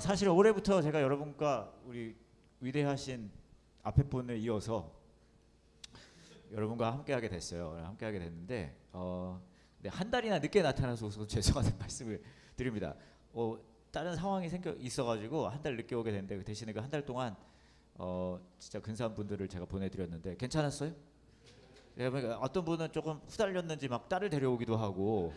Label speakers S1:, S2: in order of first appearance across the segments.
S1: 사실 올해부터 제가 여러분과 우리 위대하신 앞에 분에 이어서 여러분과 함께하게 됐어요. 함께하게 됐는데 근데 한 달이나 늦게 나타나서 죄송하다는 말씀을 드립니다. 다른 상황이 생겨 있어가지고 한 달 늦게 오게 됐는데 그 대신에 그 한 달 동안 진짜 근사한 분들을 제가 보내드렸는데 괜찮았어요? 예, 그러니까 어떤 분은 조금 후달렸는지 막 딸을 데려오기도 하고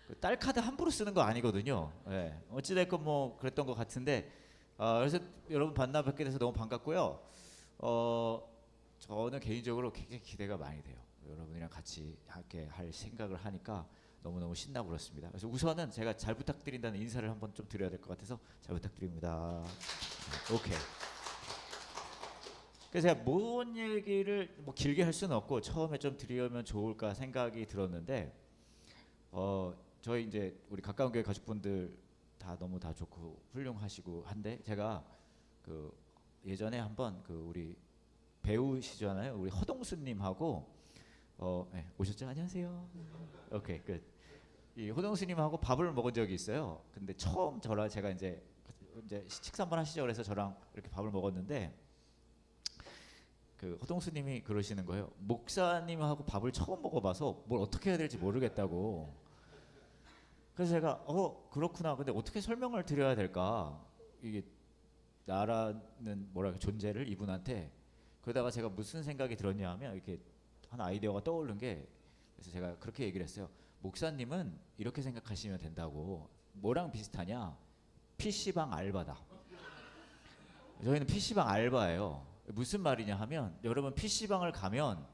S1: 그딸 카드 함부로 쓰는 거 아니거든요. 예, 어찌됐건 뭐 그랬던 것 같은데 그래서 여러분 만나 뵙게 돼서 너무 반갑고요. 저는 개인적으로 굉장히 기대가 많이 돼요. 여러분이랑 같이 함께 할 생각을 하니까 너무너무 신나고 그렇습니다. 그래서 우선은 제가 잘 부탁드린다는 인사를 한번 좀 드려야 될 것 같아서 잘 부탁드립니다. 오케이. 그래서 제가 뭔 얘기를 뭐 길게 할 수는 없고 처음에 좀 드리면 좋을까 생각이 들었는데 저희 이제 우리 가까운 교회 가족분들 다 너무 다 좋고 훌륭하시고 한데 제가 그 예전에 한번 그 우리 배우시잖아요. 우리 허동수님하고 네, 오셨죠? 안녕하세요. 오케이 끝. 이 허동수님하고 밥을 먹은 적이 있어요. 근데 처음 제가 이제 식사 한번 하시죠. 그래서 저랑 이렇게 밥을 먹었는데 그 허동수님이 그러시는 거예요. 목사님하고 밥을 처음 먹어봐서 뭘 어떻게 해야 될지 모르겠다고. 그래서 제가 그렇구나. 근데 어떻게 설명을 드려야 될까? 이게 나라는 뭐랄까 존재를 이분한테. 그러다가 제가 무슨 생각이 들었냐 하면 이렇게 한 아이디어가 떠오른 게, 그래서 제가 그렇게 얘기를 했어요. 목사님은 이렇게 생각하시면 된다고. 뭐랑 비슷하냐? PC방 알바다. 저희는 PC방 알바예요. 무슨 말이냐 하면 여러분 PC방을 가면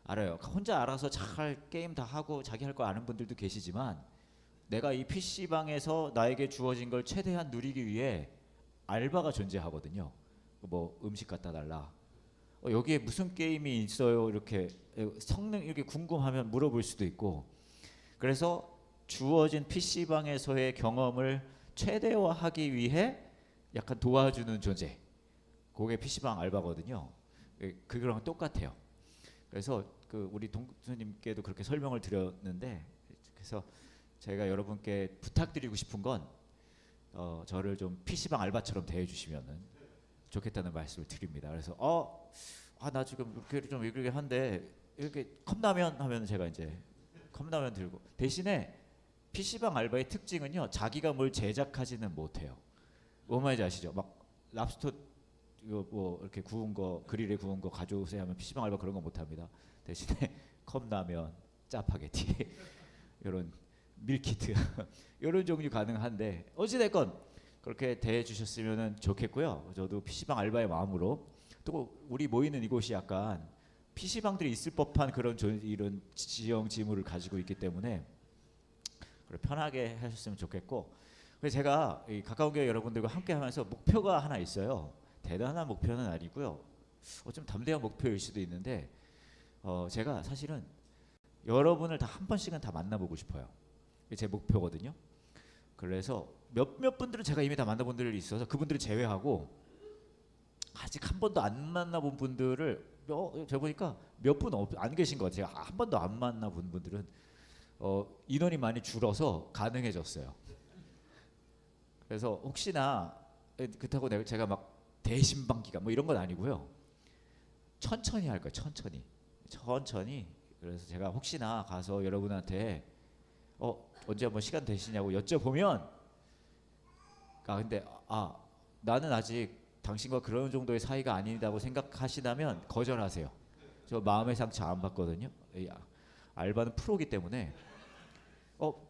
S1: 알아요. 혼자 알아서 잘 게임 다 하고 자기 할 거 아는 분들도 계시지만 내가 이 PC방에서 나에게 주어진 걸 최대한 누리기 위해 알바가 존재하거든요. 뭐 음식 갖다 달라. 여기에 무슨 게임이 있어요? 이렇게 성능 이렇게 궁금하면 물어볼 수도 있고. 그래서 주어진 PC방에서의 경험을 최대화하기 위해 약간 도와주는 존재. 그게 PC방 알바거든요. 그거랑 똑같아요. 그래서 그 우리 동수님께도 그렇게 설명을 드렸는데, 그래서 제가 여러분께 부탁드리고 싶은 건 저를 좀 PC방 알바처럼 대해주시면은 좋겠다는 말씀을 드립니다. 그래서 나 지금 이렇게 좀 이렇게 한데 이렇게 컵라면 하면 제가 이제 컵라면 들고, 대신에 PC방 알바의 특징은요, 자기가 뭘 제작하지는 못해요. 뭔 말인지 아시죠? 막 랍스터 이거 뭐 이렇게 구운 거 그릴에 구운 거 가져오세요 하면 PC방 알바 그런 거 못합니다. 대신에 컵라면, 짜파게티 이런 밀키트 이런 종류 가능한데 어찌됐건 그렇게 대해주셨으면 좋겠고요. 저도 PC방 알바의 마음으로, 또 우리 모이는 이곳이 약간 PC방들이 있을 법한 그런 이런 지형 지물을 가지고 있기 때문에 편하게 하셨으면 좋겠고, 그래서 제가 이 가까운 교회 여러분들과 함께하면서 목표가 하나 있어요. 대단한 목표는 아니고요. 좀 담대한 목표일 수도 있는데 제가 사실은 여러분을 다 한 번씩은 다 만나보고 싶어요. 이게 제 목표거든요. 그래서 몇몇 분들은 제가 이미 다 만나본 분들이 있어서 그분들을 제외하고 아직 한 번도 안 만나본 분들을 제가 보니까 몇 분 안 계신 것 같아요. 한 번도 안 만나본 분들은 인원이 많이 줄어서 가능해졌어요. 그래서 혹시나 그렇다고 제가 막 대신방기가 뭐 이런 건 아니고요. 천천히 할 거예요. 천천히. 그래서 제가 혹시나 가서 여러분한테 언제 한번 시간 되시냐고 여쭤보면 근데 나는 아직 당신과 그런 정도의 사이가 아니다고 생각하시다면 거절하세요. 저 마음의 상처 안 받거든요. 알바는 프로기 때문에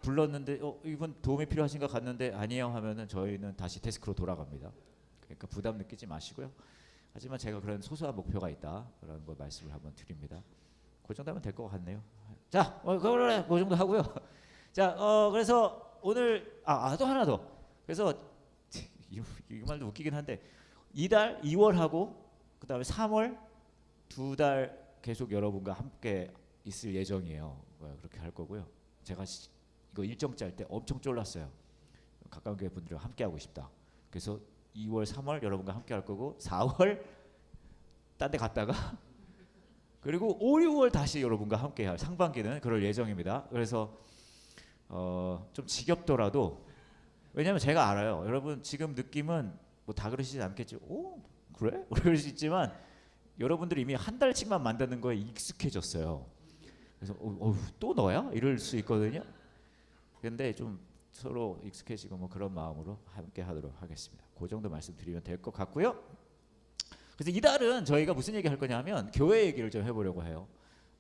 S1: 불렀는데 이분 도움이 필요하신가 갔는데 아니에요 하면은 저희는 다시 데스크로 돌아갑니다. 그러니까 부담 느끼지 마시고요. 하지만 제가 그런 소소한 목표가 있다라는 걸 말씀을 한번 드립니다. 그 정도 하면 될 것 같네요. 자, 그래, 그 정도 하고요. 자, 그래서 오늘 또 하나 더. 그래서 이 말도 웃기긴 한데 이달 2월하고 그 다음에 3월 2달 계속 여러분과 함께 있을 예정이에요. 그렇게 할 거고요. 제가 이거 일정 짤 때 엄청 쫄랐어요. 가까운 교회 분들과 함께 하고 싶다. 그래서 2월, 3월 여러분과 함께 할 거고 4월 딴 데 갔다가 그리고 5, 6월 다시 여러분과 함께 할 상반기는 그럴 예정입니다. 그래서 좀 지겹더라도 왜냐면 제가 알아요. 여러분 지금 느낌은 뭐 다 그러시지 않겠죠. 오 그래? 그럴 수 있지만 여러분들이 이미 한 달치만 만드는 거에 익숙해졌어요. 그래서 또 너야? 이럴 수 있거든요. 근데 좀 서로 익숙해지고 뭐 그런 마음으로 함께 하도록 하겠습니다. 그 정도 말씀드리면 될 것 같고요. 그래서 이달은 저희가 무슨 얘기 할 거냐면 교회 얘기를 좀 해보려고 해요.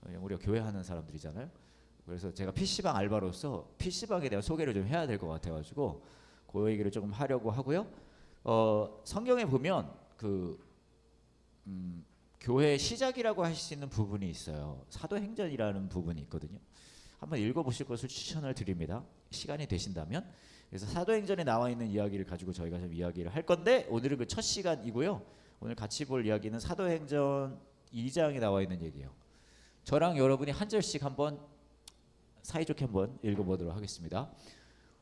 S1: 우리가 교회 하는 사람들이잖아요. 그래서 제가 PC방 알바로서 PC방에 대한 소개를 좀 해야 될 것 같아가지고 그 얘기를 조금 하려고 하고요. 성경에 보면 교회의 시작이라고 할 수 있는 부분이 있어요. 사도행전이라는 부분이 있거든요. 한번 읽어보실 것을 추천을 드립니다. 시간이 되신다면. 그래서 사도행전에 나와 있는 이야기를 가지고 저희가 좀 이야기를 할 건데 오늘은 그 첫 시간이고요. 오늘 같이 볼 이야기는 사도행전 2장에 나와 있는 얘기예요. 저랑 여러분이 한 절씩 한번 사이좋게 한번 읽어보도록 하겠습니다.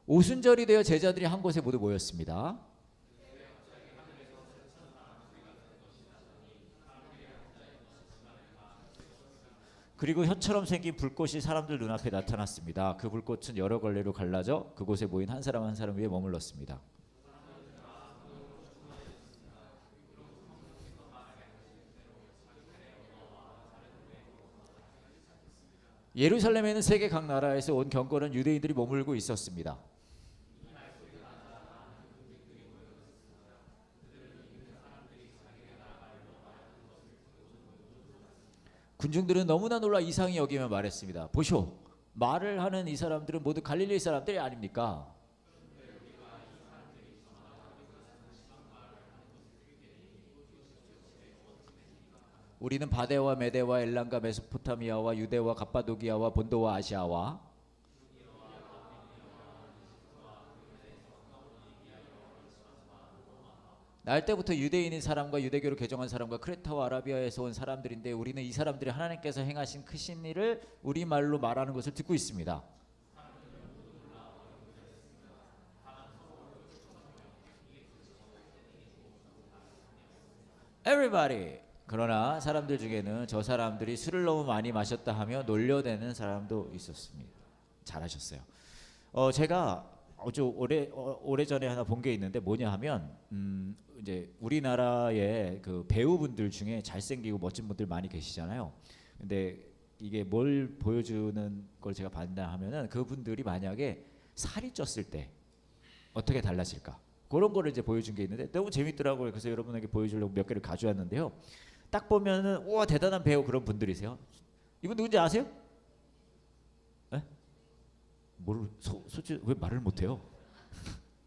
S1: 오순절이 되어 제자들이 한 곳에 모두 모였습니다. 그리고 혀처럼 생긴 불꽃이 사람들 눈앞에 나타났습니다. 그 불꽃은 여러 걸레로 갈라져 그곳에 모인 한 사람 한 사람 위에 머물렀습니다. 예루살렘에는 세계 각 나라에서 온 경건한 유대인들이 머물고 있었습니다. 군중들은 너무나 놀라 이상히 여기며 말했습니다. 보쇼, 말을 하는 이 사람들은 모두 갈릴리 사람들이 아닙니까? 우리는 바데와 메데와 엘람과 메소포타미아와 유대와 갑바도기아와 본도와 아시아와 날 때부터 유대인인 사람과 유대교로 개종한 사람과 크레타와 아라비아에서 온 사람들인데 우리는 이 사람들이 하나님께서 행하신 크신 일을 우리말로 말하는 것을 듣고 있습니다. Everybody. 그러나 사람들 중에는 저 사람들이 술을 너무 많이 마셨다 하며 놀려대는 사람도 있었습니다. 잘하셨어요. 제가 좀 오래전에 하나 본 게 있는데 뭐냐 하면 이제 우리나라의 그 배우분들 중에 잘생기고 멋진 분들 많이 계시잖아요. 근데 이게 뭘 보여주는 걸 제가 봤나 하면은 그분들이 만약에 살이 쪘을 때 어떻게 달라질까? 그런 거를 이제 보여준 게 있는데 너무 재밌더라고요. 그래서 여러분에게 보여주려고 몇 개를 가져왔는데요. 딱 보면은 우와 대단한 배우 그런 분들이세요. 이분 누군지 아세요? 네? 솔직히 왜 말을 못해요?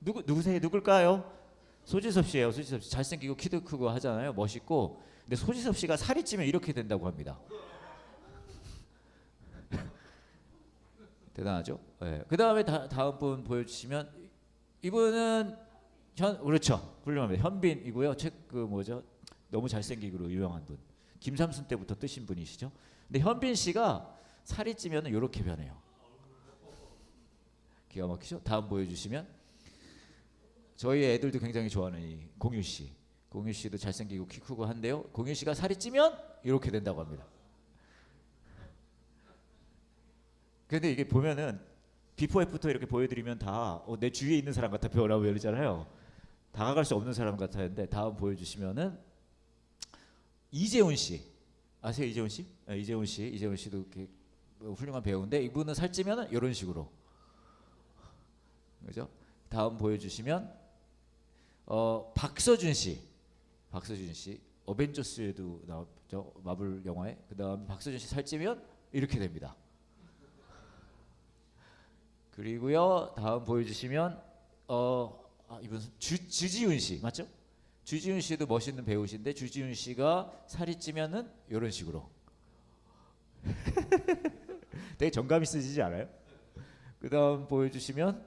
S1: 누구세요? 누굴까요? 소지섭 씨예요. 소지섭 씨 잘생기고 키도 크고 하잖아요. 멋있고. 근데 소지섭 씨가 살이 찌면 이렇게 된다고 합니다. 대단하죠? 네. 그 다음에 다음 분 보여주시면 이분은 그렇죠. 훌륭합니다. 현빈이고요. 뭐죠? 너무 잘생기고 유명한 분. 김삼순 때부터 뜨신 분이시죠. 근데 현빈 씨가 살이 찌면 이렇게 변해요. 기가 막히죠? 다음 보여주시면 저희 애들도 굉장히 좋아하는 이 공유 씨. 공유 씨도 잘생기고 키 크고 한데요. 공유 씨가 살이 찌면 이렇게 된다고 합니다. 근데 이게 보면은 비포 애프터 이렇게 보여드리면 다 내 주위에 있는 사람 같아 보여라고 이러잖아요. 다가갈 수 없는 사람 같았는데 다음 보여주시면은 이재훈 씨 아세요? 이재훈 씨? 네, 이재훈 씨도 이렇게 훌륭한 배우인데 이분은 살찌면은 이런 식으로 그죠? 다음 보여주시면 박서준 씨 어벤져스에도 나왔죠 마블 영화에. 그 다음 박서준 씨 살찌면 이렇게 됩니다. 그리고요 다음 보여주시면 이분 주지훈 씨 맞죠? 주지훈 씨도 멋있는 배우신데 주지훈 씨가 살이 찌면은 이런 식으로 되게 정감 있으시지 않아요? 그 다음 보여주시면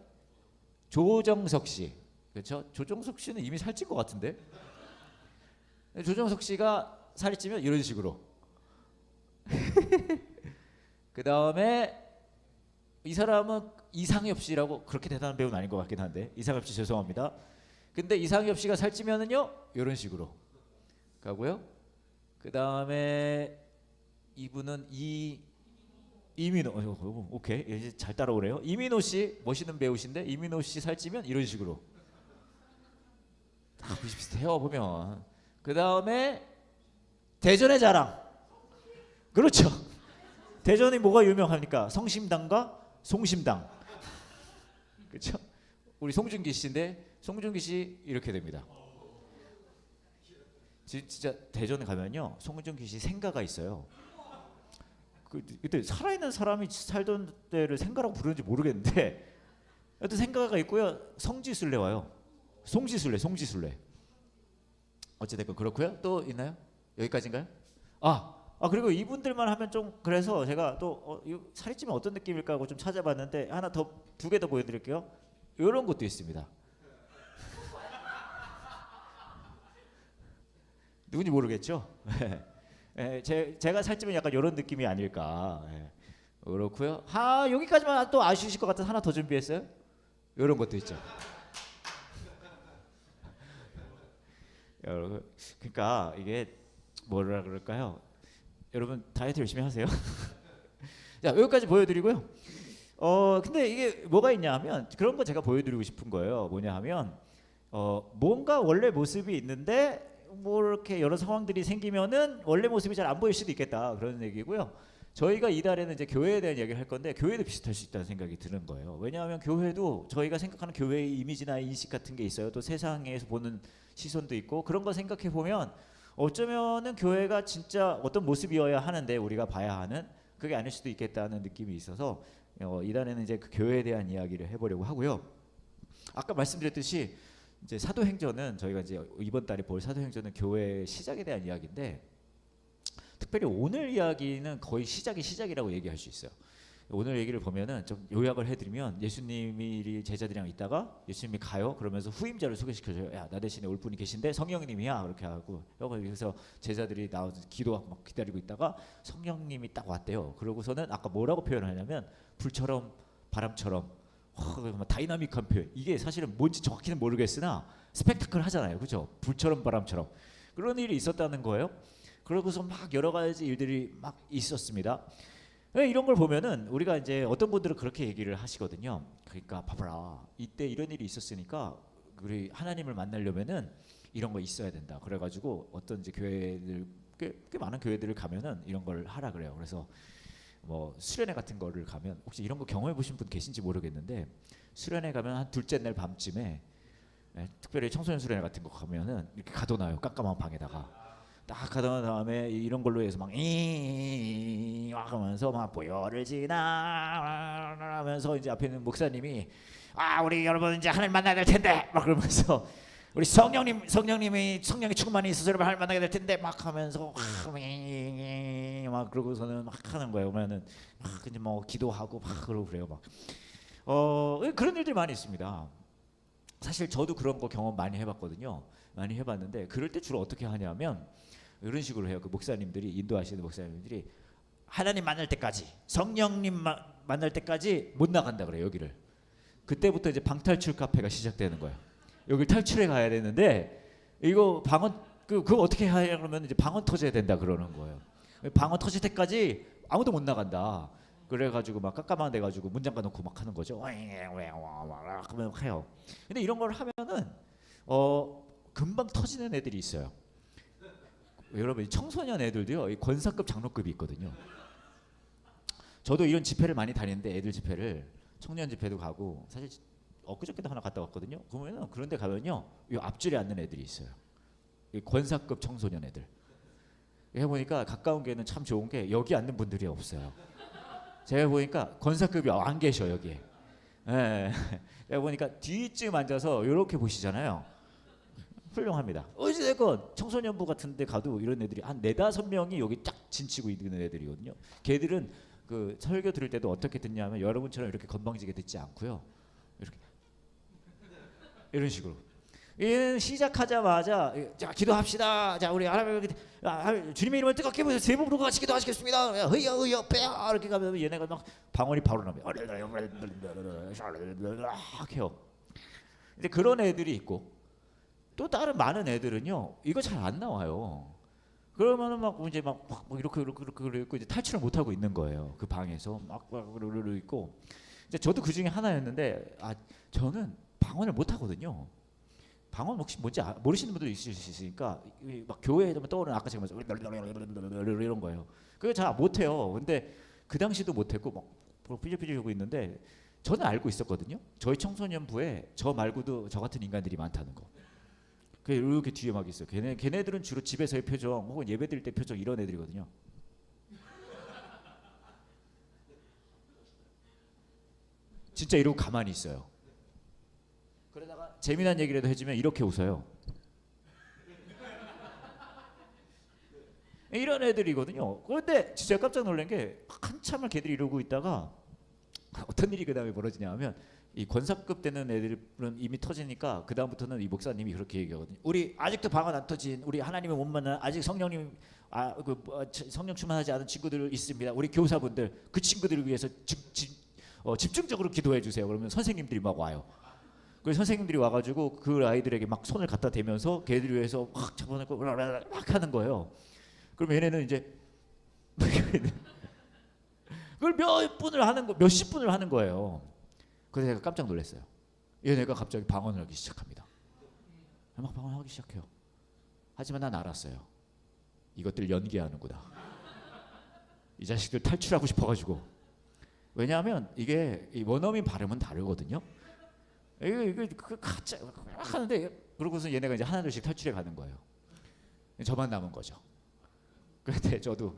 S1: 조정석 씨 그렇죠? 조정석 씨는 이미 살찐 것 같은데 조정석 씨가 살이 찌면 이런 식으로 그 다음에 이 사람은 이상엽 씨라고 그렇게 대단한 배우는 아닌 것 같긴 한데 이상엽 씨 죄송합니다. 근데 이상엽 씨가 살찌면은요 이런 식으로 가고요. 그 다음에 이분은 이민호 오케이 이제 잘 따라오네요. 이민호 씨 멋있는 배우신데 이민호 씨 살찌면 이런 식으로 다 비슷비슷해요 보면. 그 다음에 대전의 자랑. 그렇죠. 대전이 뭐가 유명합니까? 성심당과 송심당. 그렇죠. 우리 송중기 씨인데 송중기 씨 이렇게 됩니다. 진짜 대전에 가면요 송중기 씨 생가가 있어요. 그때 살아있는 사람이 살던 때를 생가라고 부르는지 모르겠는데 하여튼 생가가 있고요. 성지순례 와요. 송지순례. 어찌됐건 그렇고요. 또 있나요? 여기까지인가요? 그리고 이분들만 하면 좀 그래서 제가 또 살이 찌면 어떤 느낌일까 하고 좀 찾아봤는데 하나 더, 2개 더 보여드릴게요. 이런 것도 있습니다. 누군지 모르겠죠? 제가 살찌면 약간 이런 느낌이 아닐까. 그렇고요. 여기까지만 또 아시실 것 같아서 하나 더 준비했어요. 이런 것도 있죠. 그러니까 이게 뭐라 그럴까요? 여러분 다이어트 열심히 하세요. 자, 여기까지 보여드리고요. 근데 이게 뭐가 있냐 하면 그런 거 제가 보여드리고 싶은 거예요. 뭐냐 하면 뭔가 원래 모습이 있는데 뭐 이렇게 여러 상황들이 생기면은 원래 모습이 잘 안 보일 수도 있겠다 그런 얘기고요. 저희가 이달에는 이제 교회에 대한 이야기를 할 건데 교회도 비슷할 수 있다는 생각이 드는 거예요. 왜냐하면 교회도 저희가 생각하는 교회의 이미지나 인식 같은 게 있어요. 또 세상에서 보는 시선도 있고 그런 거 생각해 보면 어쩌면은 교회가 진짜 어떤 모습이어야 하는데 우리가 봐야 하는 그게 아닐 수도 있겠다는 느낌이 있어서 이달에는 이제 그 교회에 대한 이야기를 해보려고 하고요. 아까 말씀드렸듯이 이제 사도행전은 저희가 이제 이번 달에 볼 사도행전은 교회의 시작에 대한 이야기인데 특별히 오늘 이야기는 거의 시작이라고 얘기할 수 있어요. 오늘 얘기를 보면은 좀 요약을 해드리면 예수님이 제자들이랑 있다가 예수님이 가요. 그러면서 후임자를 소개시켜줘요. 야, 나 대신에 올 분이 계신데 성령님이야. 그렇게 하고 그래서 제자들이 나와서 기도하고 막 기다리고 있다가 성령님이 딱 왔대요. 그러고서는 아까 뭐라고 표현하냐면 불처럼 바람처럼 다이나믹한 표현. 이게 사실은 뭔지 정확히는 모르겠으나 스펙타클 하잖아요. 그렇죠? 불처럼 바람처럼 그런 일이 있었다는 거예요. 그러고서 막 여러 가지 일들이 막 있었습니다. 이런 걸 보면은 우리가 이제 어떤 분들은 그렇게 얘기를 하시거든요. 그러니까 봐봐라, 이때 이런 일이 있었으니까 우리 하나님을 만나려면은 이런 거 있어야 된다. 그래가지고 어떤 이제 교회들 꽤 많은 교회들을 가면은 이런 걸 하라 그래요. 그래서 뭐 수련회 같은 거를 가면 혹시 이런 거 경험해 보신 분 계신지 모르겠는데 수련회 가면 한 둘째 날 밤쯤에 특별히 청소년 수련회 같은 거 가면은 이렇게 가둬놔요. 깜깜한 방에다가 딱 가던 다음에 이런 걸로 해서 막 하면서 막 보혈을 지나 하면서 이제 앞에 있는 목사님이 우리 여러분 이제 하나님 만나야 될 텐데 막 그러면서 우리 성령님이 충만히 있어서 여러분 하나님 만나게 될 텐데 막 하면서 막 그러고서는 막 하는 거예요. 그러면은 막 이제 뭐 기도하고 막 그러고 그래요. 막 그런 일들이 많이 있습니다. 사실 저도 그런 거 경험 많이 해봤거든요. 많이 해봤는데 그럴 때 주로 어떻게 하냐면 이런 식으로 해요. 그 목사님들이 인도하시는 목사님들이 하나님 만날 때까지 성령님 만날 때까지 못 나간다 그래요. 여기를 그때부터 이제 방탈출 카페가 시작되는 거예요. 여기 탈출해 가야 되는데 이거 방언 그거 어떻게 해야 그러면 이제 방언 터져야 된다 그러는 거예요. 방언 터질 때까지 아무도 못 나간다. 그래가지고 막 깜깜한 데 가지고 문 잠가 놓고 막 하는 거죠. 그러면 해요. 근데 이런 걸 하면은 금방 터지는 애들이 있어요. 여러분 청소년 애들도요 권사급 장로급이 있거든요. 저도 이런 집회를 많이 다니는데 애들 집회를 청년 집회도 가고 사실 엊그저께도 하나 갔다 왔거든요. 그러면은 그런데 가면요 이 앞줄에 앉는 애들이 있어요. 이 권사급 청소년 애들. 해보니까 가까운 게는 참 좋은 게 여기 앉는 분들이 없어요. 제가 보니까 권사급이 안 계셔 여기에. 제가 보니까 뒤쯤 앉아서 이렇게 보시잖아요. 훌륭합니다. 어찌됐건 청소년부 같은 데 가도 이런 애들이 한 4-5명이 여기 쫙 진치고 있는 애들이거든요. 걔들은 그 설교 들을 때도 어떻게 듣냐면 여러분처럼 이렇게 건방지게 듣지 않고요. 이렇게 이런 식으로. 얘는 시작하자마자 자 기도합시다. 자 우리 하나님 주님의 이름을 뜨겁게 부어서 세 번으로 같이 기도하시겠습니다. 흐여 빼야 이렇게 가면 얘네가 막 방언이 바로 나와요. 해요. 근데 그런 애들이 있고 또 다른 많은 애들은요 이거 잘 안 나와요. 그러면은 막 이제 막 이렇게 있고 이제 탈출을 못 하고 있는 거예요. 그 방에서 막 이러고 있고. 이제 저도 그 중에 하나였는데 저는 방언을 못 하거든요. 방언 혹시 뭔지 모르시는 분도 있을 수 있으니까 막 교회에 떠오르는 아까 제가 말씀 이런 거예요. 그거 잘 못해요. 근데 그 당시도 못했고 막 삐질삐질 하고 있는데 저는 알고 있었거든요. 저희 청소년부에 저 말고도 저 같은 인간들이 많다는 거. 그 이렇게 뒤에 막 있어요. 걔네들은 주로 집에서의 표정 혹은 예배 드릴 때 표정 이런 애들이거든요. 진짜 이러고 가만히 있어요. 그러다가 재미난 얘기라도 해주면 이렇게 웃어요. 이런 애들이거든요. 그런데 진짜 깜짝 놀란 게 한참을 걔들이 이러고 있다가 어떤 일이 그 다음에 벌어지냐 하면 이 권사급 되는 애들은 이미 터지니까 그 다음부터는 이 목사님이 그렇게 얘기하거든요. 우리 아직도 방언 안 터진 우리 하나님을 못 만난 아직 성령님 성령 충만하지 않은 친구들 있습니다. 우리 교사분들 그 친구들을 위해서 집중적으로 기도해 주세요. 그러면 선생님들이 막 와요. 그 선생님들이 와가지고 그 아이들에게 막 손을 갖다 대면서 걔들 위해서 확 잡아놓고 막 하는 거예요. 그럼 얘네는 이제 그걸 몇십 분을 하는 거예요. 그래서 제가 깜짝 놀랐어요. 얘네가 갑자기 방언을 하기 시작합니다. 막 방언하기 시작해요. 하지만 난 알았어요. 이것들 연기하는구나. 이 자식들 탈출하고 싶어가지고. 왜냐하면 이게 이 원어민 발음은 다르거든요. 이게 가짜 하는데 그러고서 얘네가 이제 하나둘씩 탈출해 가는 거예요. 저만 남은 거죠. 그런데 저도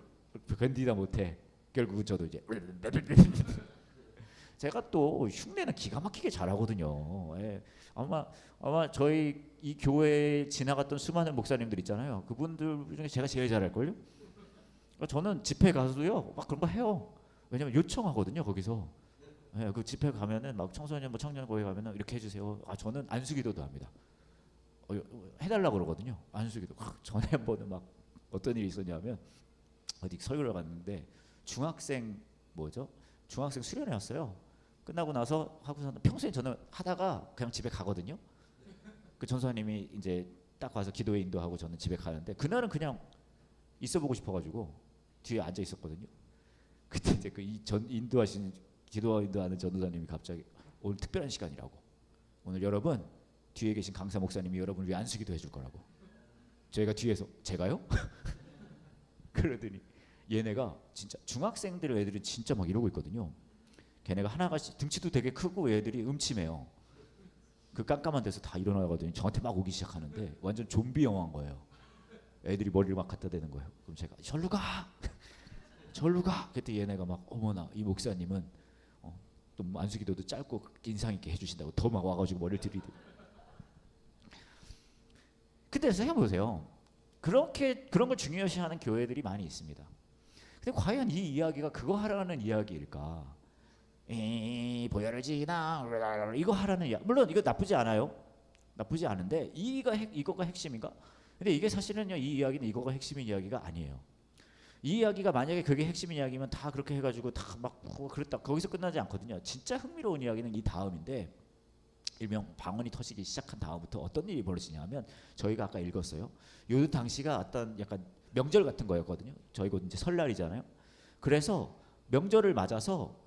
S1: 견디다 못해. 결국은 저도 이제 제가 또 흉내는 기가 막히게 잘하거든요. 예. 아마 저희 이 교회에 지나갔던 수많은 목사님들 있잖아요. 그분들 중에 제가 제일 잘할걸요? 저는 집회 가서도요 막 그런 거 해요. 왜냐면 요청하거든요 거기서. 예, 그 집회 가면은 막 청소년 청년 거기 가면은 이렇게 해주세요. 저는 안수기도도 합니다. 해달라고 그러거든요. 안수기도. 전에 한 번은 막 어떤 일이 있었냐면 어디 설교를 갔는데 중학생 수련회 왔어요. 끝나고 나서 하고서 평소에 저는 하다가 그냥 집에 가거든요. 그 전사님이 이제 딱 와서 기도에 인도하고 저는 집에 가는데 그날은 그냥 있어보고 싶어가지고 뒤에 앉아 있었거든요. 그때 이제 기도 인도하는 전도사님이 갑자기 오늘 특별한 시간이라고. 오늘 여러분 뒤에 계신 강사 목사님이 여러분을 위해 안수기도 해줄 거라고. 저희가 뒤에서 제가요? 그러더니 얘네가 진짜 중학생들 애들이 진짜 막 이러고 있거든요. 걔네가 하나가 등치도 되게 크고 애들이 음침해요. 그 깜깜한 데서 다 일어나거든요. 저한테 막 오기 시작하는데 완전 좀비 영화인 거예요. 애들이 머리를 막 갖다 대는 거예요. 그럼 제가 절로 가, 절로 가. 그때 얘네가 막 어머나 이 목사님은 또 안수기도도 짧고 인상 있게 해주신다고 더 막 와가지고 머리를 들이대. 근데 생각해보세요. 그런 걸 중요시하는 교회들이 많이 있습니다. 근데 과연 이 이야기가 그거 하라는 이야기일까? 보혈을 지나 이거 하라는 이야기. 물론 이거 나쁘지 않아요. 나쁘지 않은데 이거가 핵심인가? 근데 이게 사실은요 이 이야기는 이거가 핵심인 이야기가 아니에요. 이 이야기가 만약에 그게 핵심인 이야기면 다 그렇게 해가지고 다 막 그랬다 거기서 끝나지 않거든요. 진짜 흥미로운 이야기는 이 다음인데 일명 방언이 터지기 시작한 다음부터 어떤 일이 벌어지냐면 저희가 아까 읽었어요. 요 당시가 어떤 약간 명절 같은 거였거든요. 저희가 이제 설날이잖아요. 그래서 명절을 맞아서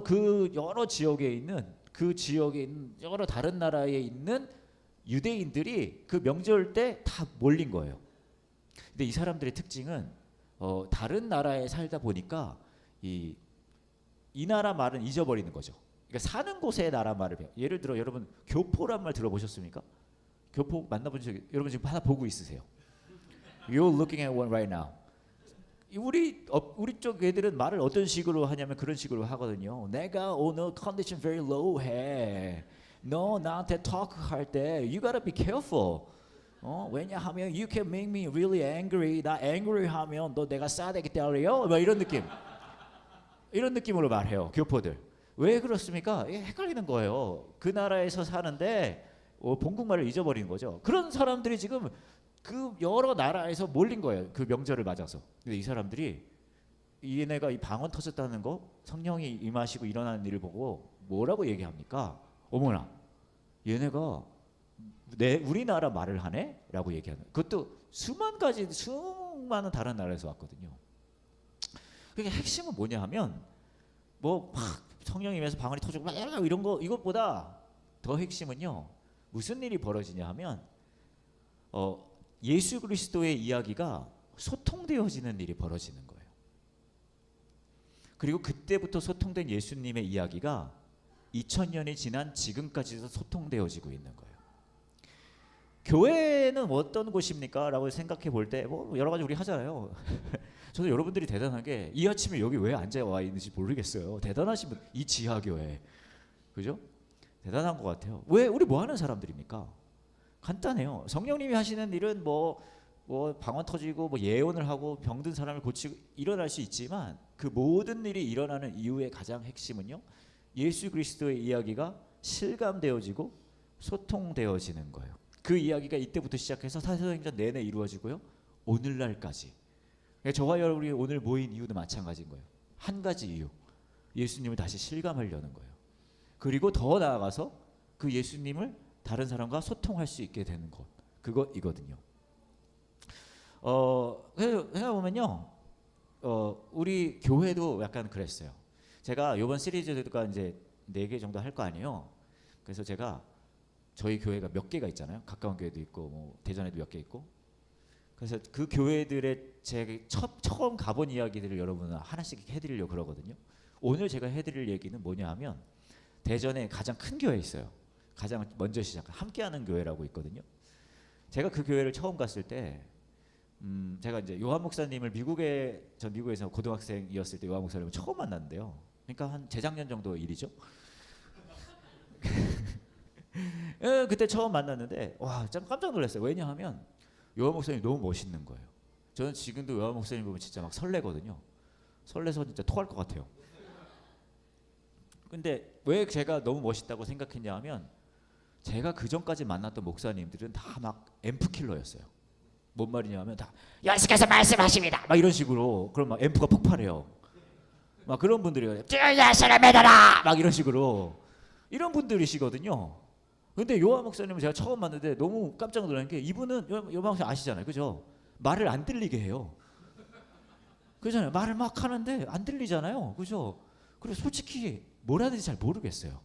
S1: 그 여러 지역에 있는 여러 다른 나라에 있는 유대인들이 그 명절 때 다 몰린 거예요. 근데 이 사람들의 특징은 다른 나라에 살다 보니까 이 나라 말은 잊어버리는 거죠. 그러니까 사는 곳의 나라 말을 배워. 예를 들어 여러분 교포란 말 들어보셨습니까? 교포 만나본 적 여러분 지금 하나 보고 있으세요. You're looking at one right now. 우리 쪽 애들은 말을 어떤 식으로 하냐면 그런 식으로 하거든요. 내가 오늘 컨디션 very low 해. 너 나한테 talk 할 때 you gotta be careful. 왜냐하면 you can make me really angry. 나 angry 하면 너 내가 싸대기 때려요. 뭐 이런 느낌. 이런 느낌으로 말해요. 교포들. 왜 그렇습니까? 헷갈리는 거예요. 그 나라에서 사는데 본국말을 잊어버리는 거죠. 그런 사람들이 지금 그 여러 나라에서 몰린 거예요. 그 명절을 맞아서. 근데 이 사람들이 얘네가 이 방언 터졌다는 거, 성령이 임하시고 일어나는 일을 보고 뭐라고 얘기합니까? 어머나, 얘네가 우리나라 말을 하네? 라고 얘기하는, 그것도 수많은 다른 나라에서 왔거든요. 그게 핵심은 뭐냐 하면 뭐 막 성령이 임해서 방언이 터지고 막 이런 거, 이것보다 더 핵심은요, 무슨 일이 벌어지냐 하면 예수 그리스도의 이야기가 소통되어지는 일이 벌어지는 거예요. 그리고 그때부터 소통된 예수님의 이야기가 2000년이 지난 지금까지도 소통되어지고 있는 거예요. 교회는 어떤 곳입니까? 라고 생각해 볼 때 뭐 여러 가지 우리 하잖아요. 저도 여러분들이 대단한 게 이 아침에 여기 왜 앉아 와 있는지 모르겠어요. 대단하신 분, 이 지하교회, 그죠? 대단한 것 같아요. 왜? 우리 뭐 하는 사람들입니까? 간단해요. 성령님이 하시는 일은 뭐 방언 터지고 뭐 예언을 하고 병든 사람을 고치고 일어날 수 있지만, 그 모든 일이 일어나는 이유의 가장 핵심은요, 예수 그리스도의 이야기가 실감되어지고 소통되어지는 거예요. 그 이야기가 이때부터 시작해서 사도행전 내내 이루어지고요, 오늘날까지. 저와 여러분이 오늘 모인 이유도 마찬가지인 거예요. 한 가지 이유, 예수님을 다시 실감하려는 거예요. 그리고 더 나아가서 그 예수님을 다른 사람과 소통할 수 있게 되는 것, 그것이거든요. 생각해보면요, 우리 교회도 약간 그랬어요. 제가 이번 시리즈가 이제 4개 정도 할 거 아니에요. 그래서 제가 저희 교회가 몇 개가 있잖아요. 가까운 교회도 있고 뭐 대전에도 몇 개 있고. 그래서 그 교회들의 제 처음 가본 이야기들을 여러분 하나씩 해드리려고 그러거든요. 오늘 제가 해드릴 얘기는 뭐냐 하면, 대전에 가장 큰 교회 있어요. 가장 먼저 시작한 함께하는 교회라고 있거든요. 제가 그 교회를 처음 갔을 때, 제가 이제 요한 목사님을 미국에서 고등학생이었을 때 요한 목사님을 처음 만났는데요. 그러니까 한 재작년 정도 일이죠. 그때 처음 만났는데 와, 참 깜짝 놀랐어요. 왜냐하면 요한 목사님이 너무 멋있는 거예요. 저는 지금도 요한 목사님 보면 진짜 막 설레거든요. 설레서 진짜 토할 것 같아요. 근데 왜 제가 너무 멋있다고 생각했냐 하면, 제가 그 전까지 만났던 목사님들은 다 막 앰프 킬러였어요. 뭔 말이냐 하면 다 예수께서 말씀하십니다 막 이런 식으로, 그럼 막 앰프가 폭발해요. 막 그런 분들이에요. 예수를 믿어라 막 이런 식으로, 이런 분들이시거든요. 근데 요한 목사님은 제가 처음 만났는데 너무 깜짝 놀란 게, 이분은 요한 목사님 아시잖아요, 그죠? 말을 안 들리게 해요. 그잖아요. 말을 막 하는데 안 들리잖아요, 그죠? 그래서 솔직히 뭘 하는지 잘 모르겠어요,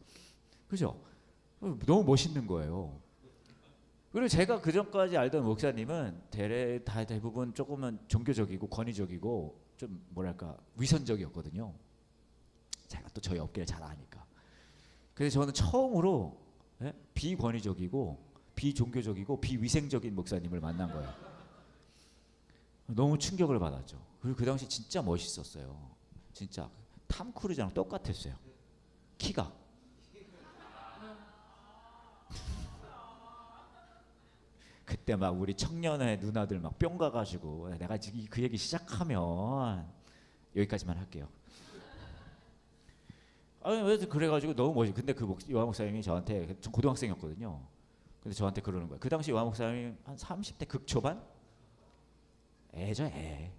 S1: 그죠? 너무 멋있는 거예요. 그리고 제가 그 전까지 알던 목사님은 대부분 조금은 종교적이고 권위적이고 좀 뭐랄까 위선적이었거든요. 제가 또 저희 업계를 잘 아니까. 그래서 저는 처음으로 비권위적이고 비종교적이고 비위생적인 목사님을 만난 거예요. 너무 충격을 받았죠. 그리고 그 당시 진짜 멋있었어요. 진짜 탐 크루즈랑 똑같았어요. 키가. 그때 막 우리 청년의 누나들 막 뿅 가가지고, 내가 지금 그 얘기 시작하면 여기까지만 할게요. 그래가지고 너무 멋있어. 근데 그 요한 목사님이 저한테, 전 고등학생이었거든요. 근데 저한테 그러는 거예요. 그 당시 요한 목사님이 한 30대 극초반? 애죠, 애.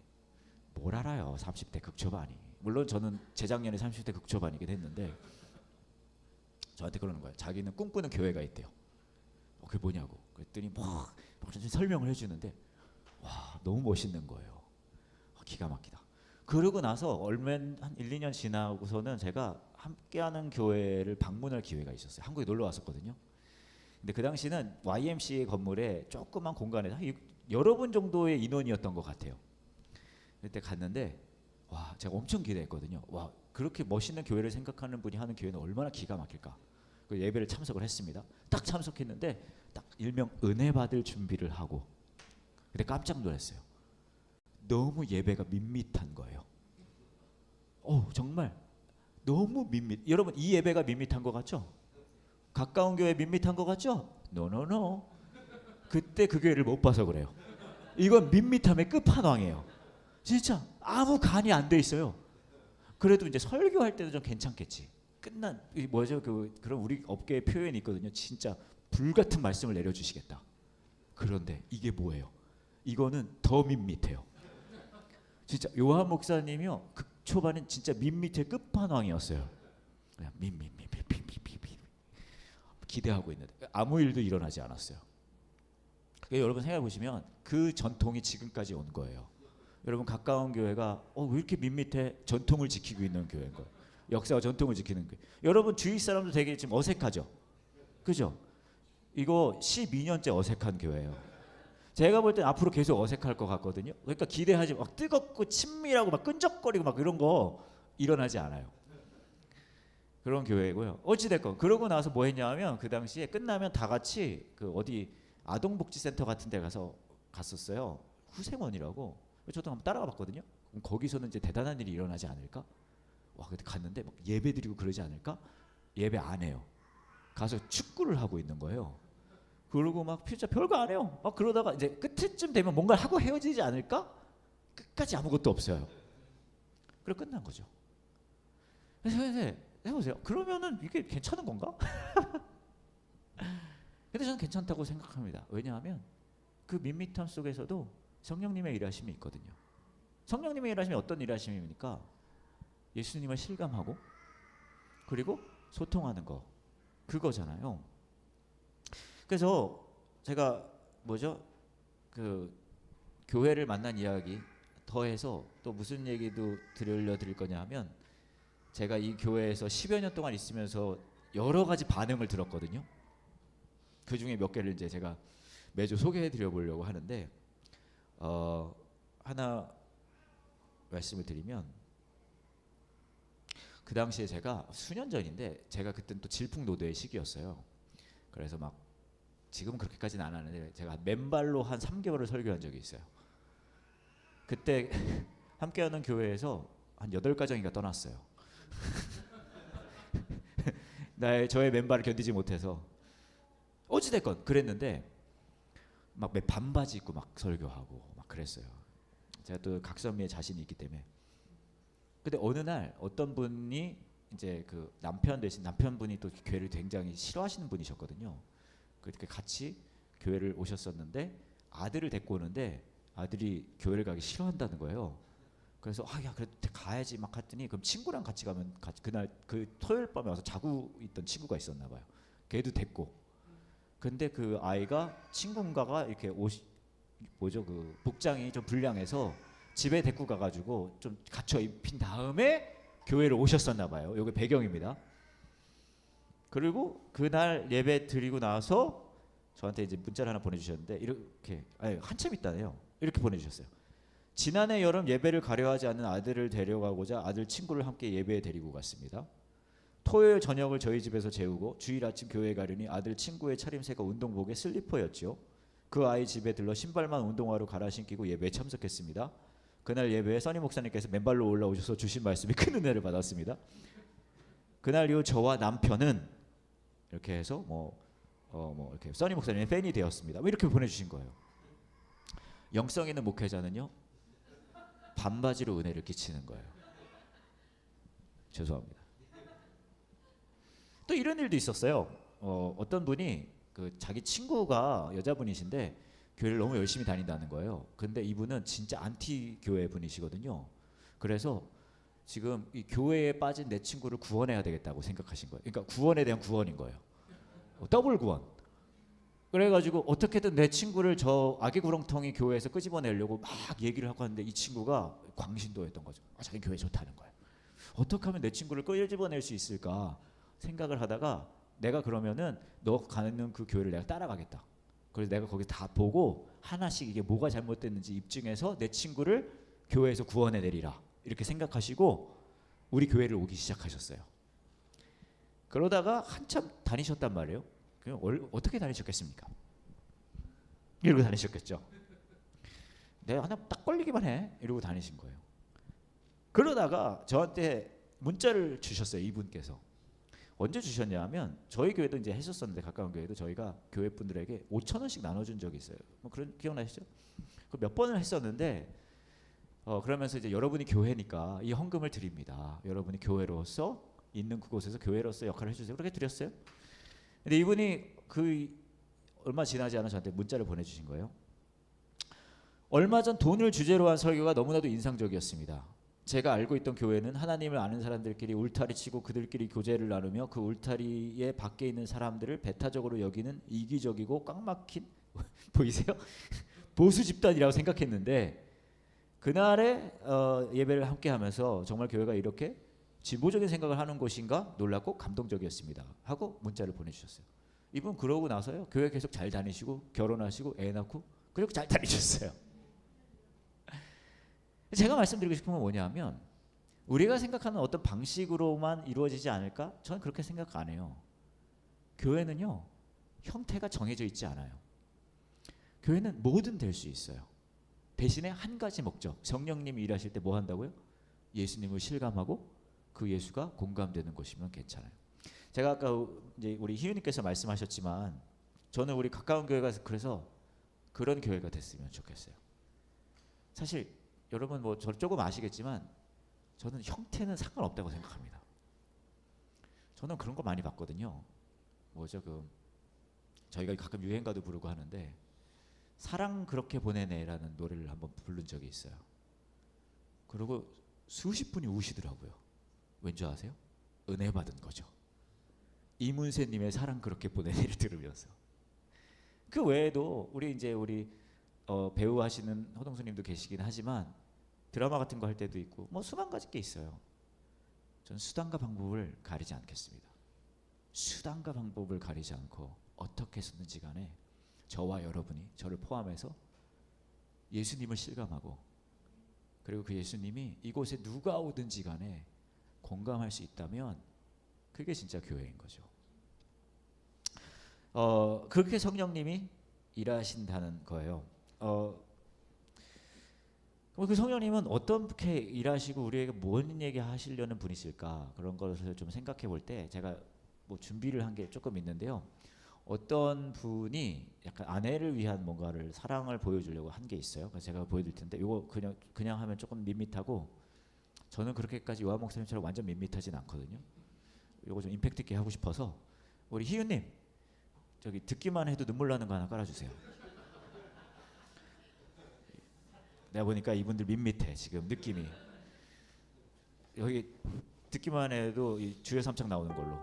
S1: 뭘 알아요, 30대 극초반이. 물론 저는 재작년에 30대 극초반이긴 했는데, 저한테 그러는 거예요. 자기는 꿈꾸는 교회가 있대요. 그게 뭐냐고. 그랬더니 막 설명을 해주는데, 와, 너무 멋있는 거예요. 기가 막히다. 그러고 나서 한 1, 2년 지나고서는 제가 함께하는 교회를 방문할 기회가 있었어요. 한국에 놀러 왔었거든요. 근데 그 당시는 YMCA 건물에 조그만 공간에서 여러 분 정도의 인원이었던 것 같아요. 그때 갔는데 와, 제가 엄청 기대했거든요. 와, 그렇게 멋있는 교회를 생각하는 분이 하는 교회는 얼마나 기가 막힐까. 그 예배를 참석을 했습니다. 딱 참석했는데 딱 일명 은혜 받을 준비를 하고, 근데 깜짝 놀랐어요. 너무 예배가 밋밋한 거예요. 정말 너무 밋밋. 여러분, 이 예배가 밋밋한 것 같죠? 가까운 교회 밋밋한 것 같죠? 노노노. 그때 그 교회를 못 봐서 그래요. 이건 밋밋함의 끝판왕이에요. 진짜 아무 간이 안 돼 있어요. 그래도 이제 설교할 때도 좀 괜찮겠지. 그런 우리 업계의 표현이 있거든요. 진짜 불같은 말씀을 내려주시겠다. 그런데 이게 뭐예요? 이거는 더 밋밋해요. 진짜 요한 목사님이요, 초반엔 진짜 밋밋의 끝판왕이었어요. 그냥 밋밋 기대하고 있는데 아무 일도 일어나지 않았어요. 그러니까 여러분 생각해 보시면 그 전통이 지금까지 온 거예요. 여러분 가까운 교회가 왜 이렇게 밋밋해? 전통을 지키고 있는 교회인 거예요. 역사와 전통을 지키는 교회. 여러분 주위 사람도 되게 지금 어색하죠. 그죠? 이거 12년째 어색한 교회예요. 제가 볼 땐 앞으로 계속 어색할 것 같거든요. 그러니까 기대하지 막 뜨겁고 친밀하고 막 끈적거리고 막 이런 거 일어나지 않아요. 그런 교회고요. 어찌됐건 그러고 나서 뭐 했냐면 그 당시에 끝나면 다 같이 그 어디 아동복지센터 같은 데 갔었어요. 후생원이라고. 저도 한번 따라가 봤거든요. 그럼 거기서는 이제 대단한 일이 일어나지 않을까? 와, 근데 갔는데 막 예배 드리고 그러지 않을까? 예배 안 해요. 가서 축구를 하고 있는 거예요. 그러고 막 진짜 별거 안 해요. 막 그러다가 이제 끝에쯤 되면 뭔가를 하고 헤어지지 않을까? 끝까지 아무것도 없어요. 그리고 끝난 거죠. 그래서 해보세요. 그러면은 이게 괜찮은 건가? 근데 저는 괜찮다고 생각합니다. 왜냐하면 그 밋밋함 속에서도 성령님의 일하심이 있거든요. 성령님의 일하심이 어떤 일하심입니까? 예수님을 실감하고 그리고 소통하는 거, 그거잖아요. 그래서 제가 그 교회를 만난 이야기 더해서 또 무슨 얘기도 들려드릴 거냐 하면, 제가 이 교회에서 10여 년 동안 있으면서 여러 가지 반응을 들었거든요. 그 중에 몇 개를 이제 제가 매주 소개해 드려 보려고 하는데, 하나 말씀을 드리면, 그 당시에 제가 수년 전인데 제가 그때는 또 질풍노도의 시기였어요. 그래서 막 지금은 그렇게까지는 안 하는데 제가 맨발로 한 3개월을 설교한 적이 있어요. 그때 함께하는 교회에서 한 8가정이가 떠났어요. 저의 맨발을 견디지 못해서. 어찌됐건 그랬는데 막 반바지 입고 막 설교하고 막 그랬어요. 제가 또 각선미에 자신이 있기 때문에. 근데 어느 날 어떤 분이 이제 그 남편분이 또 교회를 굉장히 싫어하시는 분이셨거든요. 그렇게 같이 교회를 오셨었는데 아들을 데리고 오는데 아들이 교회를 가기 싫어한다는 거예요. 그래서 야 그래도 가야지 막 했더니, 그럼 친구랑 같이 가면 그날 그 토요일 밤에 와서 자고 있던 친구가 있었나 봐요. 걔도 데리고. 근데 그 아이가 친구인가가 이렇게 그 복장이 좀 불량해서 집에 데리고 가가지고 좀 갖춰 입힌 다음에 교회를 오셨었나 봐요. 이게 배경입니다. 그리고 그날 예배 드리고 나서 저한테 이제 문자를 하나 보내주셨는데, 이렇게 한참 있다네요. 이렇게 보내주셨어요. 지난해 여름 예배를 가려하지 않는 아들을 데려가고자 아들 친구를 함께 예배에 데리고 갔습니다. 토요일 저녁을 저희 집에서 재우고 주일 아침 교회에 가려니 아들 친구의 차림새가 운동복에 슬리퍼였죠. 그 아이 집에 들러 신발만 운동화로 갈아 신기고 예배에 참석했습니다. 그날 예배에 써니 목사님께서 맨발로 올라오셔서 주신 말씀이 큰 은혜를 받았습니다. 그날 이후 저와 남편은 이렇게 해서 이렇게 써니 목사님의 팬이 되었습니다. 이렇게 보내주신 거예요. 영성 있는 목회자는요, 반바지로 은혜를 끼치는 거예요. 죄송합니다. 또 이런 일도 있었어요. 어떤 분이 자기 친구가 여자분이신데 교회를 너무 열심히 다닌다는 거예요. 근데 이분은 진짜 안티 교회 분이시거든요. 그래서 지금 이 교회에 빠진 내 친구를 구원해야 되겠다고 생각하신 거예요. 그러니까 구원에 대한 구원인 거예요. 더블 구원. 그래가지고 어떻게든 내 친구를 저 아기 구렁텅이 교회에서 끄집어내려고 막 얘기를 하고 하는데, 이 친구가 광신도였던 거죠. 자기 교회 좋다는 거예요. 어떻게 하면 내 친구를 끄집어낼 수 있을까 생각을 하다가, 내가 그러면은 너 가는 그 교회를 내가 따라가겠다. 그래서 내가 거기 다 보고 하나씩 이게 뭐가 잘못됐는지 입증해서 내 친구를 교회에서 구원해 내리라, 이렇게 생각하시고 우리 교회를 오기 시작하셨어요. 그러다가 한참 다니셨단 말이에요. 어떻게 다니셨겠습니까? 이러고 다니셨겠죠. 내가 하나 딱 걸리기만 해, 이러고 다니신 거예요. 그러다가 저한테 문자를 주셨어요. 이분께서 언제 주셨냐 하면, 저희 교회도 이제 했었었는데, 가까운 교회도 저희가 교회 분들에게 5,000원씩 나눠준 적이 있어요. 그런 기억나시죠? 몇 번을 했었는데, 그러면서 이제 여러분이 교회니까 이 헌금을 드립니다. 여러분이 교회로서 있는 그곳에서 교회로서 역할을 해주세요. 그렇게 드렸어요. 근데 이분이 얼마 지나지 않아 저한테 문자를 보내주신 거예요. 얼마 전 돈을 주제로 한 설교가 너무나도 인상적이었습니다. 제가 알고 있던 교회는 하나님을 아는 사람들끼리 울타리 치고 그들끼리 교제를 나누며 그 울타리에 밖에 있는 사람들을 배타적으로 여기는 이기적이고 꽉 막힌 보이세요? 보수 집단이라고 생각했는데 그날에 예배를 함께 하면서 정말 교회가 이렇게 진보적인 생각을 하는 곳인가 놀랍고 감동적이었습니다 하고 문자를 보내주셨어요. 이분 그러고 나서요 교회 계속 잘 다니시고 결혼하시고 애 낳고 그리고 잘 다니셨어요. 제가 말씀드리고 싶은 건 뭐냐면 우리가 생각하는 어떤 방식으로만 이루어지지 않을까? 저는 그렇게 생각 안 해요. 교회는요 형태가 정해져 있지 않아요. 교회는 뭐든 될 수 있어요. 대신에 한 가지 목적, 성령님이 일하실 때 뭐 한다고요? 예수님을 실감하고 그 예수가 공감되는 것이면 괜찮아요. 제가 아까 이제 우리 희윤님께서 말씀하셨지만 저는 우리 가까운 교회가 그래서 그런 교회가 됐으면 좋겠어요. 사실 여러분 뭐 저 조금 아시겠지만 저는 형태는 상관없다고 생각합니다. 저는 그런 거 많이 봤거든요. 뭐죠 저희가 가끔 유행가도 부르고 하는데 사랑 그렇게 보내네라는 노래를 한번 부른 적이 있어요. 그리고 수십 분이 우시더라고요. 왠지 아세요? 은혜 받은 거죠. 이문세님의 사랑 그렇게 보내네를 들으면서. 그 외에도 우리 배우 하시는 허동수님도 계시긴 하지만 드라마 같은 거 할 때도 있고 뭐 수만 가지 게 있어요. 전 수단과 방법을 가리지 않겠습니다. 수단과 방법을 가리지 않고 어떻게 했었는지 간에 저와 여러분이 저를 포함해서 예수님을 실감하고 그리고 그 예수님이 이곳에 누가 오든지 간에 공감할 수 있다면 그게 진짜 교회인 거죠. 그렇게 성령님이 일하신다는 거예요. 그 성령님은 어떻게 일하시고 우리에게 뭔 얘기 하시려는 분이실까 그런 것을 좀 생각해 볼 때 제가 뭐 준비를 한 게 조금 있는데요. 어떤 분이 약간 아내를 위한 뭔가를 사랑을 보여주려고 한 게 있어요. 그래서 제가 보여드릴 텐데 이거 그냥 하면 조금 밋밋하고 저는 그렇게까지 요한 목사님처럼 완전 밋밋하진 않거든요. 이거 좀 임팩트 있게 하고 싶어서 우리 희윤님 저기 듣기만 해도 눈물 나는 거 하나 깔아주세요. 내가 보니까 이분들 밋밋해 지금 느낌이. 여기 듣기만 해도 이 주여 삼창 나오는 걸로.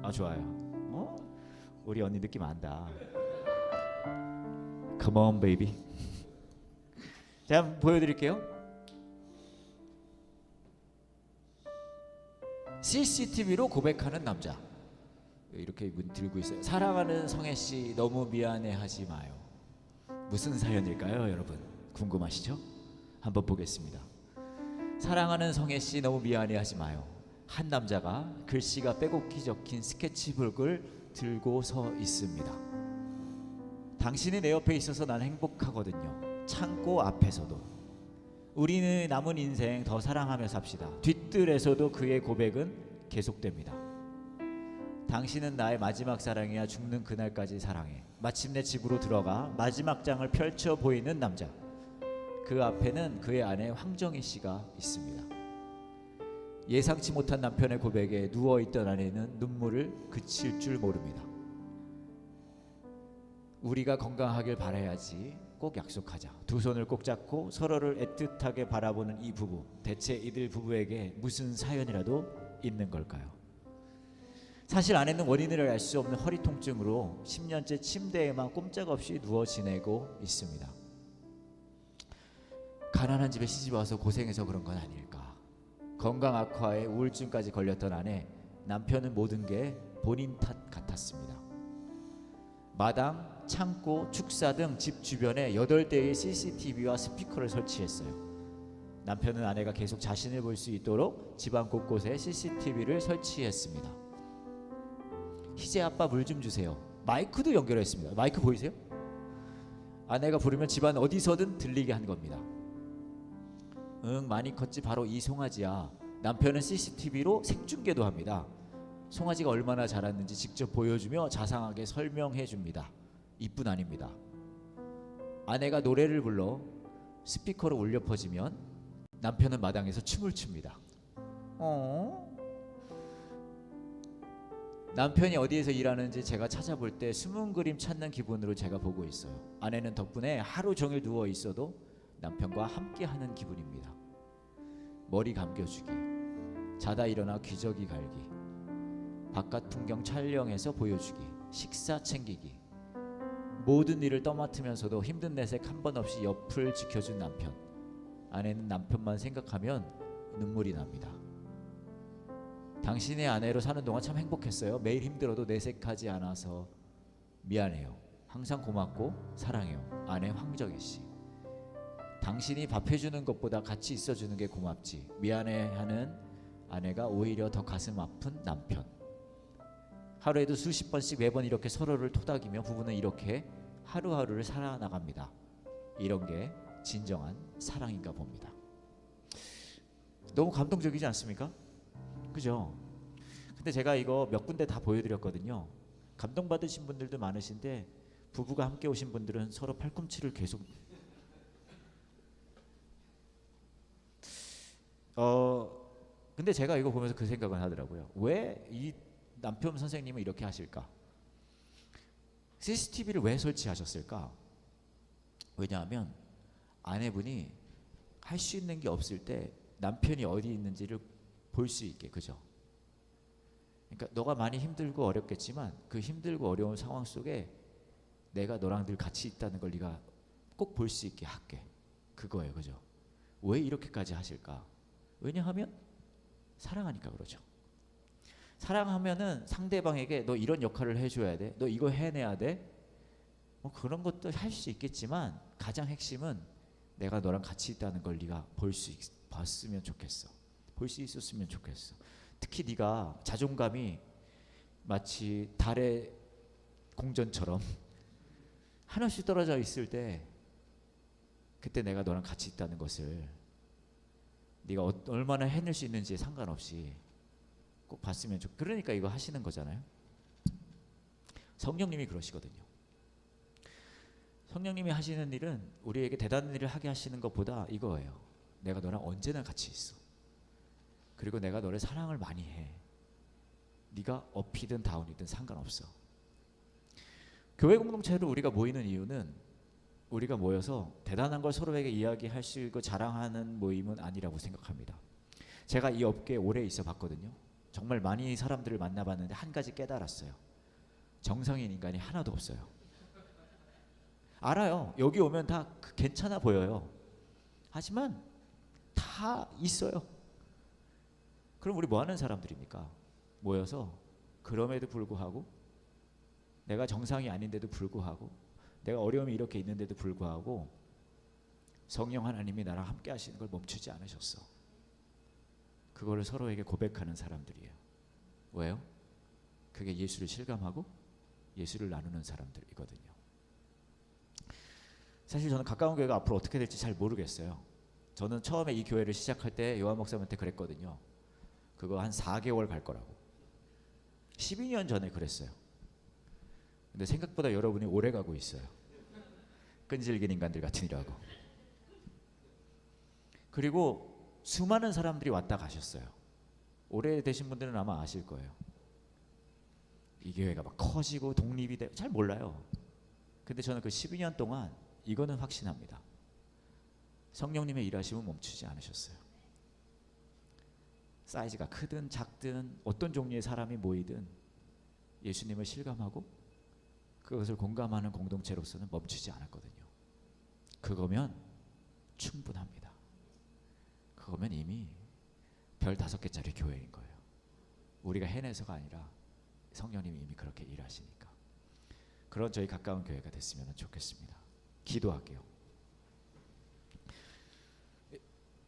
S1: 아 좋아요. 우리 언니 느낌 안다. Come on baby. 제가 한번 보여드릴게요. CCTV로 고백하는 남자. 이렇게 이분 들고 있어요. 사랑하는 성혜씨 너무 미안해하지 마요. 무슨 사연일까요 여러분? 궁금하시죠? 한번 보겠습니다. 사랑하는 성혜씨 너무 미안해하지 마요. 한 남자가 글씨가 빼곡히 적힌 스케치북을 들고 서 있습니다. 당신이 내 옆에 있어서 난 행복하거든요. 창고 앞에서도. 우리는 남은 인생 더 사랑하며 삽시다. 뒷뜰에서도 그의 고백은 계속됩니다. 당신은 나의 마지막 사랑이야. 죽는 그날까지 사랑해. 마침내 집으로 들어가 마지막 장을 펼쳐 보이는 남자. 그 앞에는 그의 아내 황정희 씨가 있습니다. 예상치 못한 남편의 고백에 누워있던 아내는 눈물을 그칠 줄 모릅니다. 우리가 건강하길 바라야지. 꼭 약속하자. 두 손을 꼭 잡고 서로를 애틋하게 바라보는 이 부부. 대체 이들 부부에게 무슨 사연이라도 있는 걸까요? 사실 아내는 원인을 알 수 없는 허리 통증으로 10년째 침대에만 꼼짝없이 누워 지내고 있습니다. 가난한 집에 시집 와서 고생해서 그런 건 아닐까. 건강 악화에 우울증까지 걸렸던 아내. 남편은 모든 게 본인 탓 같았습니다. 마당, 창고, 축사 등 집 주변에 8대의 CCTV와 스피커를 설치했어요. 남편은 아내가 계속 자신을 볼 수 있도록 집안 곳곳에 CCTV를 설치했습니다. 희재 아빠 물 좀 주세요. 마이크도 연결했습니다. 마이크 보이세요? 아내가 부르면 집안 어디서든 들리게 한 겁니다. 응 많이 컸지 바로 이 송아지야. 남편은 CCTV로 생중계도 합니다. 송아지가 얼마나 자랐는지 직접 보여주며 자상하게 설명해 줍니다. 이뿐 아닙니다. 아내가 노래를 불러 스피커로 울려 퍼지면 남편은 마당에서 춤을 춥니다. 남편이 어디에서 일하는지 제가 찾아볼 때 숨은 그림 찾는 기분으로 제가 보고 있어요. 아내는 덕분에 하루 종일 누워 있어도 남편과 함께하는 기분입니다. 머리 감겨주기, 자다 일어나 기저귀 갈기, 바깥 풍경 촬영해서 보여주기, 식사 챙기기, 모든 일을 떠맡으면서도 힘든 내색 한 번 없이 옆을 지켜준 남편. 아내는 남편만 생각하면 눈물이 납니다. 당신의 아내로 사는 동안 참 행복했어요. 매일 힘들어도 내색하지 않아서 미안해요. 항상 고맙고 사랑해요. 아내 황정희 씨. 당신이 밥 해주는 것보다 같이 있어주는 게 고맙지. 미안해하는 아내가 오히려 더 가슴 아픈 남편. 하루에도 수십 번씩 매번 이렇게 서로를 토닥이며 부부는 이렇게 하루하루를 살아나갑니다. 이런 게 진정한 사랑인가 봅니다. 너무 감동적이지 않습니까? 그죠? 근데 제가 이거 몇 군데 다 보여드렸거든요. 감동받으신 분들도 많으신데 부부가 함께 오신 분들은 서로 팔꿈치를 계속 근데 제가 이거 보면서 그 생각을 하더라고요. 왜 이 남편 선생님은 이렇게 하실까? CCTV를 왜 설치하셨을까? 왜냐하면 아내분이 할 수 있는 게 없을 때 남편이 어디 있는지를 볼 수 있게, 그죠? 그러니까 너가 많이 힘들고 어렵겠지만 그 힘들고 어려운 상황 속에 내가 너랑 늘 같이 있다는 걸 네가 꼭 볼 수 있게 할게. 그거예요, 그죠? 왜 이렇게까지 하실까? 왜냐하면 사랑하니까 그러죠. 사랑하면은 상대방에게 너 이런 역할을 해줘야 돼, 너 이거 해내야 돼, 뭐 그런 것도 할 수 있겠지만 가장 핵심은 내가 너랑 같이 있다는 걸 네가 봤으면 좋겠어. 볼 수 있었으면 좋겠어. 특히 네가 자존감이 마치 달의 공전처럼 하나씩 떨어져 있을 때 그때 내가 너랑 같이 있다는 것을 네가 얼마나 해낼 수 있는지에 상관없이 꼭 봤으면 그러니까 이거 하시는 거잖아요. 성령님이 그러시거든요. 성령님이 하시는 일은 우리에게 대단한 일을 하게 하시는 것보다 이거예요. 내가 너랑 언제나 같이 있어. 그리고 내가 너를 사랑을 많이 해. 네가 업이든 다운이든 상관없어. 교회 공동체로 우리가 모이는 이유는 우리가 모여서 대단한 걸 서로에게 이야기할 수 있고 자랑하는 모임은 아니라고 생각합니다. 제가 이 업계에 오래 있어 봤거든요. 정말 많이 사람들을 만나봤는데 한 가지 깨달았어요. 정상인 인간이 하나도 없어요. 알아요. 여기 오면 다 괜찮아 보여요. 하지만 다 있어요. 그럼 우리 뭐 하는 사람들입니까? 모여서 그럼에도 불구하고 내가 정상이 아닌데도 불구하고 내가 어려움이 이렇게 있는데도 불구하고 성령 하나님이 나랑 함께 하시는 걸 멈추지 않으셨어. 그거를 서로에게 고백하는 사람들이에요. 왜요? 그게 예수를 실감하고 예수를 나누는 사람들이거든요. 사실 저는 가까운 교회가 앞으로 어떻게 될지 잘 모르겠어요. 저는 처음에 이 교회를 시작할 때 요한 목사님한테 그랬거든요. 그거 한 4개월 갈 거라고. 12년 전에 그랬어요. 근데 생각보다 여러분이 오래 가고 있어요. 끈질긴 인간들 같으니라고. 그리고 수많은 사람들이 왔다 가셨어요. 오래되신 분들은 아마 아실 거예요. 이 교회가 막 커지고 독립이 되고 잘 몰라요. 근데 저는 그 12년 동안 이거는 확신합니다. 성령님의 일하심은 멈추지 않으셨어요. 사이즈가 크든 작든 어떤 종류의 사람이 모이든 예수님을 실감하고 그것을 공감하는 공동체로서는 멈추지 않았거든요. 그거면 충분합니다. 그거면 이미 별 5개짜리 교회인 거예요. 우리가 해내서가 아니라 성령님이 이미 그렇게 일하시니까. 그런 저희 가까운 교회가 됐으면 좋겠습니다. 기도할게요.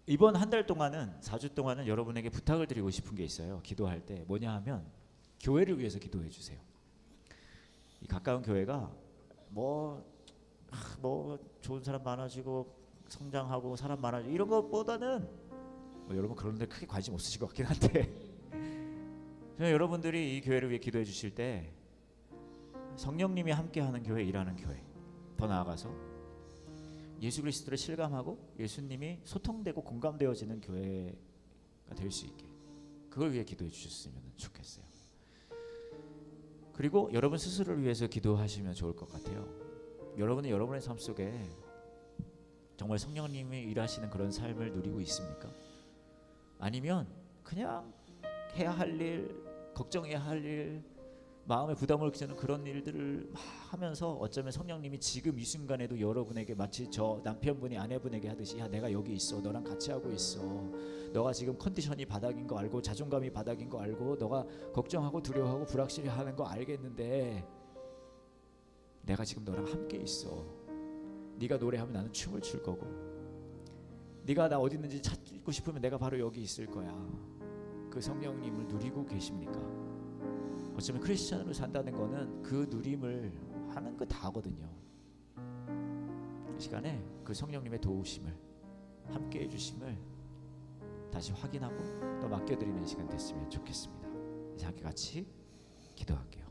S1: 이번 한 달 동안은 4주 동안은 여러분에게 부탁을 드리고 싶은 게 있어요. 기도할 때 뭐냐 하면 교회를 위해서 기도해 주세요. 이 가까운 교회가 뭐 좋은 사람 많아지고 성장하고 사람 많아지고 이런 것보다는 여러분 그런 데 크게 관심 없으실 것 같긴 한데 저는 여러분들이 이 교회를 위해 기도해 주실 때 성령님이 함께하는 교회, 일하는 교회, 더 나아가서 예수 그리스도를 실감하고 예수님이 소통되고 공감되어지는 교회가 될 수 있게 그걸 위해 기도해 주셨으면 좋겠어요. 그리고 여러분 스스로를 위해서 기도하시면 좋을 것 같아요. 여러분은 여러분의 삶 속에 정말 성령님이 일하시는 그런 삶을 누리고 있습니까? 아니면 그냥 해야 할 일, 걱정해야 할 일, 마음에 부담을 주는 그런 일들을 막 하면서 어쩌면 성령님이 지금 이 순간에도 여러분에게 마치 저 남편분이 아내분에게 하듯이, 야 내가 여기 있어, 너랑 같이 하고 있어, 너가 지금 컨디션이 바닥인 거 알고 자존감이 바닥인 거 알고 너가 걱정하고 두려워하고 불확실해하는 거 알겠는데 내가 지금 너랑 함께 있어. 네가 노래하면 나는 춤을 출 거고, 네가 나 어디 있는지 찾고 싶으면 내가 바로 여기 있을 거야. 그 성령님을 누리고 계십니까? 어쩌면 크리스찬으로 산다는 거는 그 누림을 하는 거 다거든요. 이 시간에 그 성령님의 도우심을, 함께 해주심을 다시 확인하고 또 맡겨드리는 시간 됐으면 좋겠습니다. 이제 함께 같이 기도할게요.